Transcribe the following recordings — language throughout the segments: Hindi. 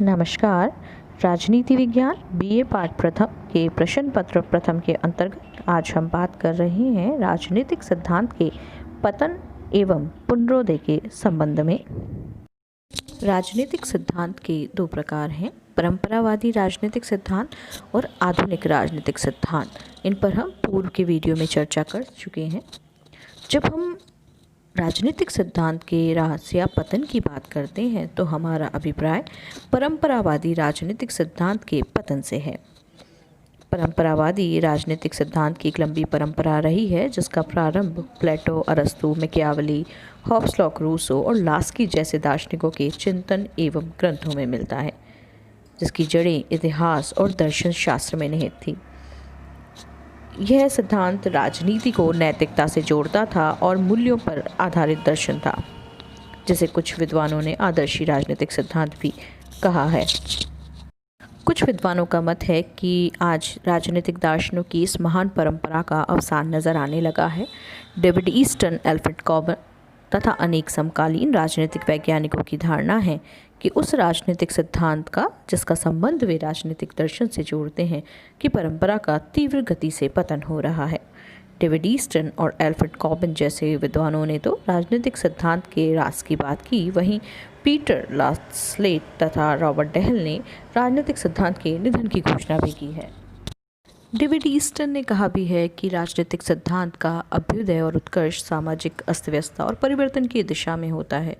नमस्कार। राजनीति विज्ञान बीए पाठ प्रथम के प्रश्न पत्र प्रथम के अंतर्गत आज हम बात कर रहे हैं राजनीतिक सिद्धांत के पतन एवं पुनरोदय के संबंध में। राजनीतिक सिद्धांत के दो प्रकार हैं, परंपरावादी राजनीतिक सिद्धांत और आधुनिक राजनीतिक सिद्धांत। इन पर हम पूर्व के वीडियो में चर्चा कर चुके हैं। जब हम राजनीतिक सिद्धांत के ह्रास या पतन की बात करते हैं तो हमारा अभिप्राय परंपरावादी राजनीतिक सिद्धांत के पतन से है। परंपरावादी राजनीतिक सिद्धांत की एक लंबी परंपरा रही है जिसका प्रारंभ प्लेटो, अरस्तु, मैकियावेली, हॉब्स, लॉक, रूसो और लास्की जैसे दार्शनिकों के चिंतन एवं ग्रंथों में मिलता है, जिसकी जड़ें इतिहास और दर्शन शास्त्र में निहित थी। यह सिद्धांत राजनीति को नैतिकता से जोड़ता था और मूल्यों पर आधारित दर्शन था, जिसे कुछ विद्वानों ने आदर्शी राजनीतिक सिद्धांत भी कहा है। कुछ विद्वानों का मत है कि आज राजनीतिक दार्शनिकों की इस महान परंपरा का अवसान नजर आने लगा है। डेविड ईस्टन, एल्फ्रेड कॉबन तथा अनेक समकालीन राजनीतिक वैज्ञानिकों की धारणा है कि उस राजनीतिक सिद्धांत का जिसका संबंध वे राजनीतिक दर्शन से जोड़ते हैं कि परंपरा का तीव्र गति से पतन हो रहा है। डेविड ईस्टन और एल्फ्रेड कॉबन जैसे विद्वानों ने तो राजनीतिक सिद्धांत के ह्रास की बात की, वहीं पीटर लास्लेट तथा रॉबर्ट डेहल ने राजनीतिक सिद्धांत के निधन की घोषणा भी की है। डेविड ईस्टन ने कहा भी है कि राजनीतिक सिद्धांत का अभ्युदय और उत्कर्ष सामाजिक अस्तव्यस्तता और परिवर्तन की दिशा में होता है,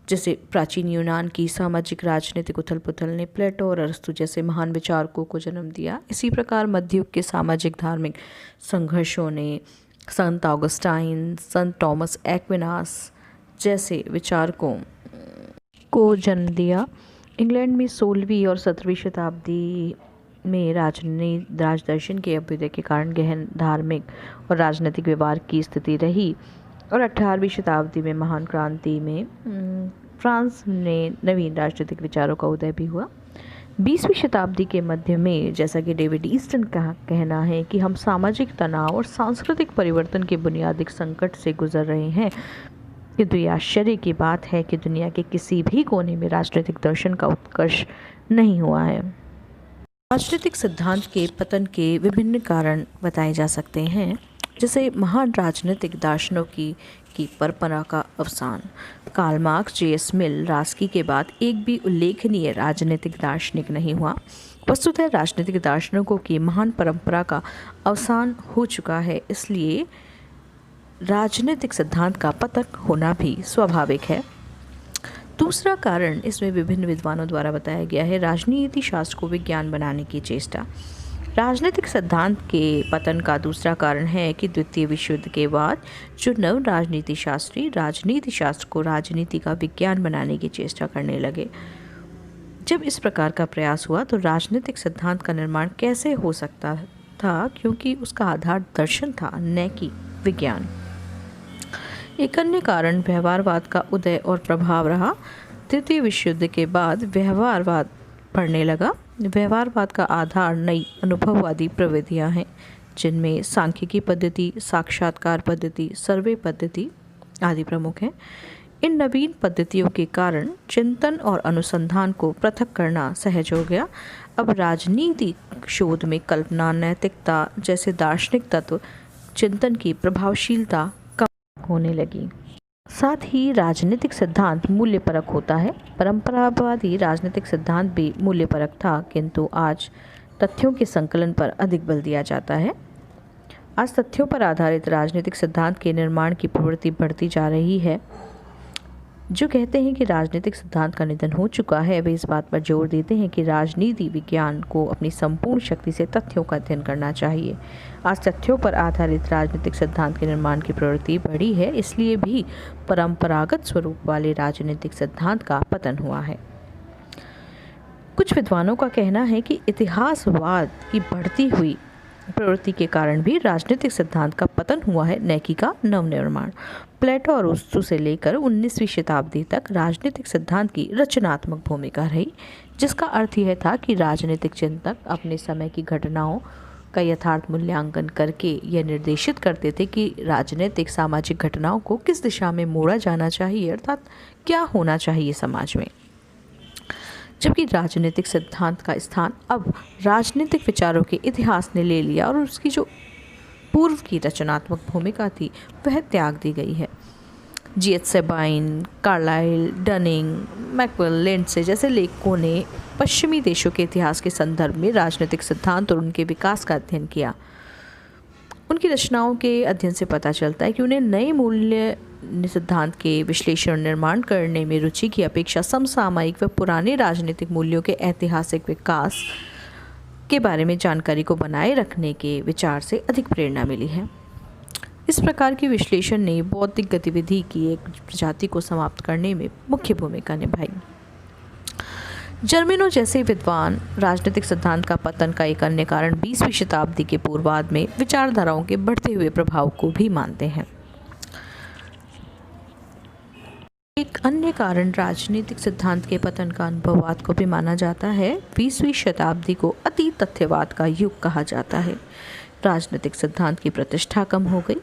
जैसे प्राचीन यूनान की सामाजिक राजनीतिक उथल पुथल ने प्लेटो और अरस्तु जैसे महान विचारकों को जन्म दिया। इसी प्रकार मध्य युग के सामाजिक धार्मिक संघर्षों ने संत ऑगस्टाइन, संत थॉमस एक्विनास जैसे विचारकों को जन्म दिया। इंग्लैंड में 16वीं और 17वीं शताब्दी में राजदर्शन के अभ्युदय के कारण गहन धार्मिक और राजनीतिक विवाद की स्थिति रही और 18वीं शताब्दी में महान क्रांति में फ्रांस में नवीन राजनीतिक विचारों का उदय भी हुआ। 20वीं शताब्दी के मध्य में, जैसा कि डेविड ईस्टन का कहना है, कि हम सामाजिक तनाव और सांस्कृतिक परिवर्तन के बुनियादी संकट से गुजर रहे हैं, किंतु ये आश्चर्य की बात है कि दुनिया के किसी भी कोने में राजनीतिक दर्शन का उत्कर्ष नहीं हुआ है। राजनीतिक सिद्धांत के पतन के विभिन्न कारण बताए जा सकते हैं, जैसे महान राजनीतिक दार्शनिकों की परंपरा का अवसान। Karl Marx, J S. Mill, Laski के बाद एक भी उल्लेखनीय राजनीतिक दार्शनिक नहीं हुआ। वस्तुतः राजनीतिक दार्शनिकों की महान परंपरा का अवसान हो चुका है, इसलिए राजनीतिक सिद्धांत का पतन होना भी स्वाभाविक है। दूसरा कारण इसमें विभिन्न विद्वानों द्वारा बताया गया है, राजनीति शास्त्र को विज्ञान बनाने की चेष्टा। राजनीतिक सिद्धांत के पतन का दूसरा कारण है कि द्वितीय विश्व युद्ध के बाद जो नव राजनीति शास्त्री राजनीति शास्त्र को राजनीति का विज्ञान बनाने की चेष्टा करने लगे। जब इस प्रकार का प्रयास हुआ तो राजनीतिक सिद्धांत का निर्माण कैसे हो सकता था, क्योंकि उसका आधार दर्शन था, न कि विज्ञान। एक अन्य कारण व्यवहारवाद का उदय और प्रभाव रहा। तृतीय विश्व युद्ध के बाद व्यवहारवाद बढ़ने लगा। व्यवहारवाद का आधार नई अनुभववादी प्रविधियां हैं, जिनमें सांख्यिकी पद्धति, साक्षात्कार पद्धति, सर्वे पद्धति आदि प्रमुख हैं। इन नवीन पद्धतियों के कारण चिंतन और अनुसंधान को पृथक करना सहज हो गया। अब राजनीतिक शोध में कल्पना, नैतिकता जैसे दार्शनिक तत्व चिंतन की प्रभावशीलता होने लगी। साथ ही राजनीतिक सिद्धांत मूल्यपरक होता है। परंपरावादी राजनीतिक सिद्धांत भी मूल्यपरक था, किंतु आज तथ्यों के संकलन पर अधिक बल दिया जाता है। आज तथ्यों पर आधारित राजनीतिक सिद्धांत के निर्माण की प्रवृत्ति बढ़ती जा रही है। जो कहते हैं कि राजनीतिक सिद्धांत का निधन हो चुका है, वे इस बात पर जोर देते हैं कि राजनीति विज्ञान को अपनी संपूर्ण शक्ति से तथ्यों का अध्ययन करना चाहिए। आज तथ्यों पर आधारित राजनीतिक सिद्धांत के निर्माण की प्रवृत्ति बढ़ी है, इसलिए भी परंपरागत स्वरूप वाले राजनीतिक सिद्धांत का पतन हुआ है। कुछ विद्वानों का कहना है कि इतिहासवाद की बढ़ती हुई प्रवृत्ति के कारण भी राजनीतिक सिद्धांत का पतन हुआ है, न कि का नवनिर्माण। प्लेटो और अरस्तु से लेकर 19वीं शताब्दी तक राजनीतिक सिद्धांत की रचनात्मक भूमिका रही, जिसका अर्थ यह था कि राजनीतिक चिंतक अपने समय की घटनाओं का यथार्थ मूल्यांकन करके यह निर्देशित करते थे कि राजनीतिक सामाजिक घटनाओं को किस दिशा में मोड़ा जाना चाहिए, अर्थात क्या होना चाहिए समाज में। जबकि राजनीतिक सिद्धांत का स्थान अब राजनीतिक विचारों के इतिहास ने ले लिया और उसकी जो पूर्व की रचनात्मक भूमिका थी वह त्याग दी गई है। G.H. Sabine, Carlyle, Dunning, McIlwain, Lindsay जैसे लेखकों ने पश्चिमी देशों के इतिहास के संदर्भ में राजनीतिक सिद्धांत और उनके विकास का अध्ययन किया। उनकी रचनाओं के अध्ययन से पता चलता है कि उन्हें नए मूल्य सिद्धांत के विश्लेषण और निर्माण करने में रुचि की अपेक्षा समसामयिक व पुराने राजनीतिक मूल्यों के ऐतिहासिक विकास के बारे में जानकारी को बनाए रखने के विचार से अधिक प्रेरणा मिली है। इस प्रकार की विश्लेषण ने बौद्धिक गतिविधि की एक प्रजाति को समाप्त करने में मुख्य भूमिका निभाई। जर्मेनो जैसे विद्वान राजनीतिक सिद्धांत का पतन का एक अन्य कारण 20वीं शताब्दी के पूर्वार्ध में विचारधाराओं के बढ़ते हुए प्रभाव को भी मानते हैं। एक अन्य कारण राजनीतिक सिद्धांत के पतन का अनुभववाद को भी माना जाता है। 20वीं शताब्दी को अति तथ्यवाद का युग कहा जाता है। राजनीतिक सिद्धांत की प्रतिष्ठा कम हो गई।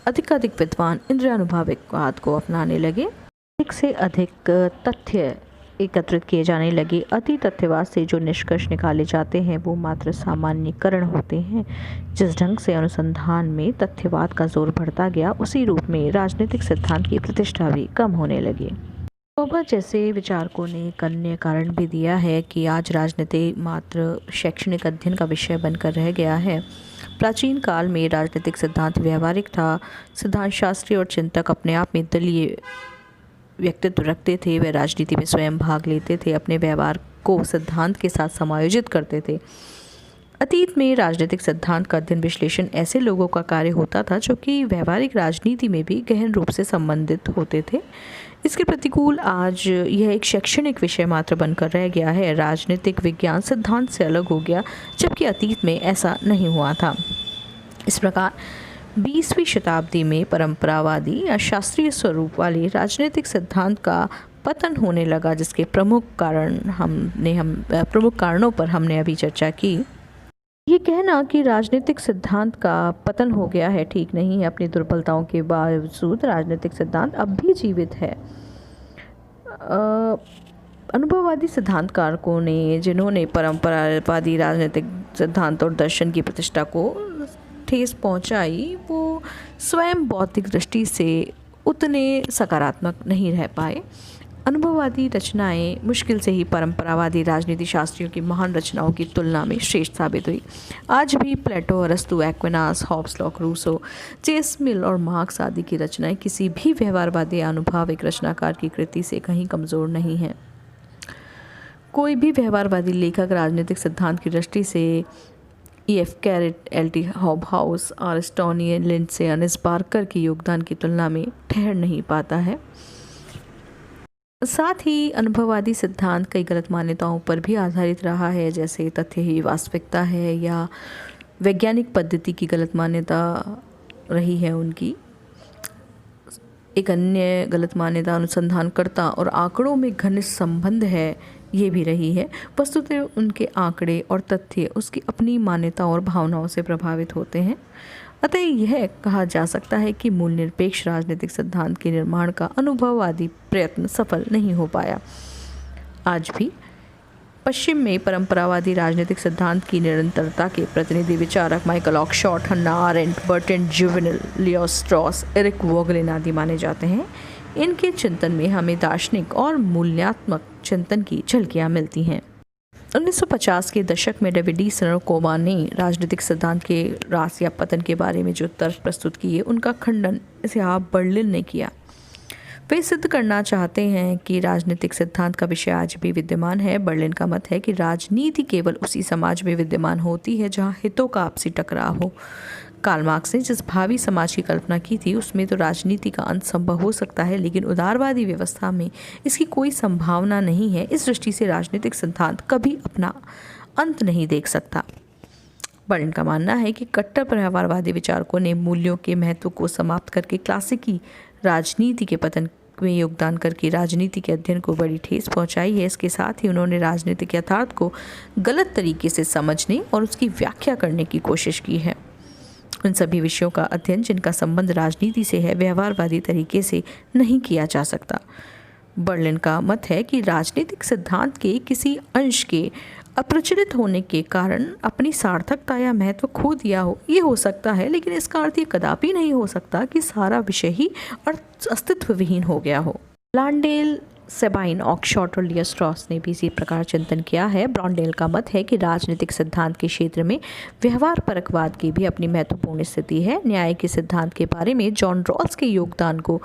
अधिकाधिक विद्वान इंद्रियानुभाविकवाद को अपनाने लगे। अधिक से अधिक तथ्य एकत्रित किए जाने लगे। अति तथ्यवाद से जो निष्कर्ष निकाले जाते हैं वो मात्र सामान्यीकरण होते हैं। जिस ढंग से अनुसंधान में तथ्यवाद का जोर बढ़ता गया, उसी रूप में राजनीतिक सिद्धांत की प्रतिष्ठा भी कम होने लगी। टोबा जैसे विचारकों ने एक अन्य कारण भी दिया है कि आज राजनीति मात्र शैक्षणिक अध्ययन का विषय बनकर रह गया है। प्राचीन काल में राजनीतिक सिद्धांत व्यवहारिक था। सिद्धांत शास्त्री और चिंतक अपने आप में दलीय व्यक्तित्व रखते थे। वे राजनीति में स्वयं भाग लेते थे, अपने व्यवहार को सिद्धांत के साथ समायोजित करते थे। अतीत में राजनीतिक सिद्धांत का अध्ययन विश्लेषण ऐसे लोगों का कार्य होता था जो कि व्यवहारिक राजनीति में भी गहन रूप से संबंधित होते थे। इसके प्रतिकूल आज यह एक शैक्षणिक विषय मात्र बनकर रह गया है। राजनीतिक विज्ञान सिद्धांत से अलग हो गया, जबकि अतीत में ऐसा नहीं हुआ था। इस प्रकार 20वीं शताब्दी में परंपरावादी या शास्त्रीय स्वरूप वाले राजनीतिक सिद्धांत का पतन होने लगा, जिसके प्रमुख कारणों पर हमने अभी चर्चा की। ये कहना कि राजनीतिक सिद्धांत का पतन हो गया है ठीक नहीं है। अपनी दुर्बलताओं के बावजूद राजनीतिक सिद्धांत अब भी जीवित है। अनुभववादी सिद्धांतकारकों ने, जिन्होंने परंपरावादी राजनीतिक सिद्धांत और दर्शन की प्रतिष्ठा को ठेस पहुंचाई, वो स्वयं बौद्धिक दृष्टि से उतने सकारात्मक नहीं रह पाए। अनुभववादी रचनाएं मुश्किल से ही परंपरावादी राजनीति शास्त्रियों की महान रचनाओं की तुलना में श्रेष्ठ साबित हुई। आज भी प्लेटो, अरस्तु, Aquinas, Hobbes, Locke, Rousseau, J S Mill और मार्क्स आदि की रचनाएं किसी भी व्यवहारवादी अनुभविक रचनाकार की कृति से कहीं कमज़ोर नहीं हैं। कोई भी व्यवहारवादी लेखक राजनीतिक सिद्धांत की दृष्टि से E.F. Carritt, L.T. हॉबहाउस, आरिस्टोनियन, लिंडसे, अर्नेस्ट बार्कर के योगदान की तुलना में ठहर नहीं पाता है। साथ ही अनुभववादी सिद्धांत कई गलत मान्यताओं पर भी आधारित रहा है, जैसे तथ्य ही वास्तविकता है या वैज्ञानिक पद्धति की गलत मान्यता रही है उनकी। एक अन्य गलत मान्यता अनुसंधानकर्ता और आंकड़ों में घनिष्ठ संबंध है, ये भी रही है। वस्तुतः उनके आंकड़े और तथ्य उसकी अपनी मान्यताओं और भावनाओं से प्रभावित होते हैं। अतः यह कहा जा सकता है कि मूल निरपेक्ष राजनीतिक सिद्धांत के निर्माण का अनुभववादी प्रयत्न सफल नहीं हो पाया। आज भी पश्चिम में परंपरावादी राजनीतिक सिद्धांत की निरंतरता के प्रतिनिधि विचारक Michael Oakeshott, Hannah Arendt, Bertrand Jouvenel, Leo Strauss, Eric Voegelin आदि माने जाते हैं। इनके चिंतन में हमें दार्शनिक और मूल्यात्मक चिंतन की झलकियाँ मिलती हैं। 1950 के दशक में डेविड डी सनोकोवा ने राजनीतिक सिद्धांत के ह्रास या पतन के बारे में जो तर्क प्रस्तुत किए, उनका खंडन इसिहाक बर्लिन ने किया। वे सिद्ध करना चाहते हैं कि राजनीतिक सिद्धांत का विषय आज भी विद्यमान है। बर्लिन का मत है कि राजनीति केवल उसी समाज में विद्यमान होती है जहां हितों का आपसी टकराव हो। कार्ल मार्क्स ने जिस भावी समाज की कल्पना की थी उसमें तो राजनीति का अंत संभव हो सकता है, लेकिन उदारवादी व्यवस्था में इसकी कोई संभावना नहीं है। इस दृष्टि से राजनीतिक सिद्धांत कभी अपना अंत नहीं देख सकता। बर्लिन का मानना है कि कट्टर व्यवहारवादी विचारकों ने मूल्यों के महत्व को समाप्त करके क्लासिकी राजनीति के पतन में योगदान करके राजनीति के अध्ययन को बड़ी ठेस पहुंचाई है। इसके साथ ही उन्होंने राजनीतिक यथार्थ को गलत तरीके से समझने और उसकी व्याख्या करने की कोशिश की है। उन सभी विषयों का अध्ययन जिनका संबंध राजनीति से है, व्यवहारवादी तरीके से नहीं किया जा सकता। बर्लिन का मत है कि राजनीतिक सिद्धांत के किसी अंश के अप्रचलित होने के कारण अपनी सार्थकता या महत्व खो दिया हो, ये हो सकता है, लेकिन इसका अर्थ ये कदापि नहीं हो सकता कि सारा विषय ही अस्तित्व विहीन हो गया हो। ब्लॉन्डेल, सेबाइन, ऑक्सशॉट और लिया स्ट्रॉस ने भी इसी प्रकार चिंतन किया है। ब्लॉन्डेल का मत है कि राजनीतिक सिद्धांत के क्षेत्र में व्यवहार परकवाद की भी अपनी महत्वपूर्ण स्थिति है। न्याय के सिद्धांत के बारे में जॉन रॉल्स के योगदान को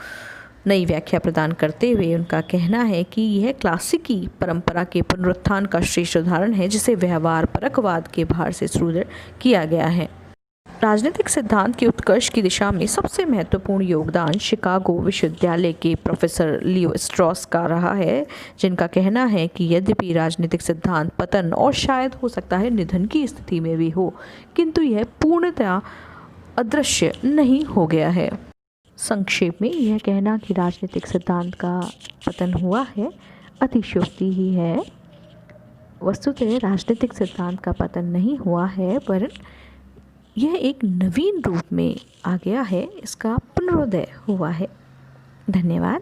नई व्याख्या प्रदान करते हुए उनका कहना है कि यह क्लासिकी परंपरा के पुनरुत्थान का श्रेष्ठ उदाहरण है, जिसे व्यवहार परकवाद के भार से सुदृढ़ किया गया है। राजनीतिक सिद्धांत के उत्कर्ष की दिशा में सबसे महत्वपूर्ण योगदान शिकागो विश्वविद्यालय के प्रोफेसर लियो स्ट्रॉस का रहा है, जिनका कहना है कि यद्यपि राजनीतिक सिद्धांत पतन और शायद हो सकता है निधन की स्थिति में भी हो, किंतु यह पूर्णतया अदृश्य नहीं हो गया है। संक्षेप में यह कहना कि राजनीतिक सिद्धांत का पतन हुआ है अतिशयोक्ति ही है। वस्तुतः राजनीतिक सिद्धांत का पतन नहीं हुआ है, पर यह एक नवीन रूप में आ गया है, इसका पुनरोदय हुआ है। धन्यवाद।